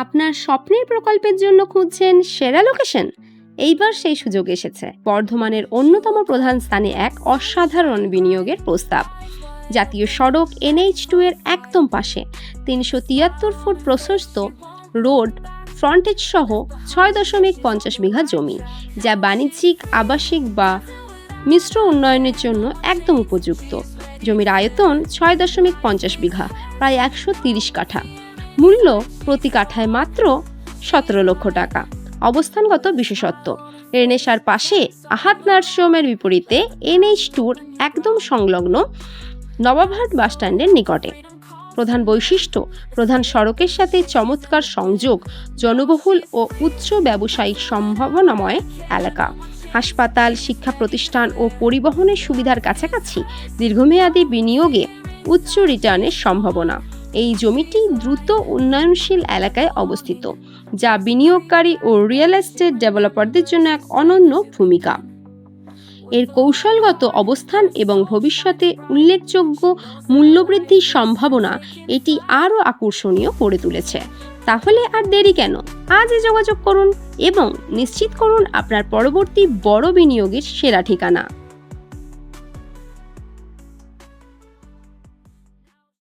আপনার স্বপ্নের প্রকল্পের জন্য খুঁজছেন সেরা লোকেশন? এইবার সেই সুযোগ এসেছে। বর্ধমানের অন্যতম প্রধান স্থানে এক অসাধারণ বিনিয়োগের প্রস্তাব। জাতীয় সড়ক NH2 এর একদম পাশে 373 ফুট প্রশস্ত রোড ফ্রন্টেজ সহ 6.50 বিঘা জমি, যা বাণিজ্যিক, আবাসিক বা মিশ্র উন্নয়নের জন্য একদম উপযুক্ত। জমির আয়তন 6.50 বিঘা, প্রায় 130 কাঠা। মূল্য প্রতি কাঠায় মাত্র 17 লক্ষ টাকা। অবস্থানগত বিশেষত্ব: রেনেসার পাশে আহাত নার্সিংহোমের বিপরীতে NH2 একদম সংলগ্ন নবাবহাট বাসস্ট্যান্ডের নিকটে। প্রধান বৈশিষ্ট্য: প্রধান সড়কের সাথে চমৎকার সংযোগ, জনবহুল ও উচ্চ ব্যবসায়িক সম্ভাবনাময় এলাকা। হাসপাতাল, শিক্ষা প্রতিষ্ঠান ও পরিবহনের সুবিধার কাছাকাছি দীর্ঘমেয়াদী বিনিয়োগে উচ্চ রিটার্নের সম্ভাবনা। এই জমিটি দ্রুত উন্নয়নশীল এলাকায় অবস্থিত, যা বিনিয়োগকারী ও রিয়েল এস্টেট ডেভেলপারদের জন্য এক অনন্য ভূমিকা। এর কৌশলগত অবস্থান এবং ভবিষ্যতে উল্লেখযোগ্য মূল্যবৃদ্ধির সম্ভাবনা এটি আরও আকর্ষণীয় করে তুলেছে। তাহলে আর দেরি কেন? আজই যোগাযোগ করুন এবং নিশ্চিত করুন আপনার পরবর্তী বড় বিনিয়োগের সেরা ঠিকানা।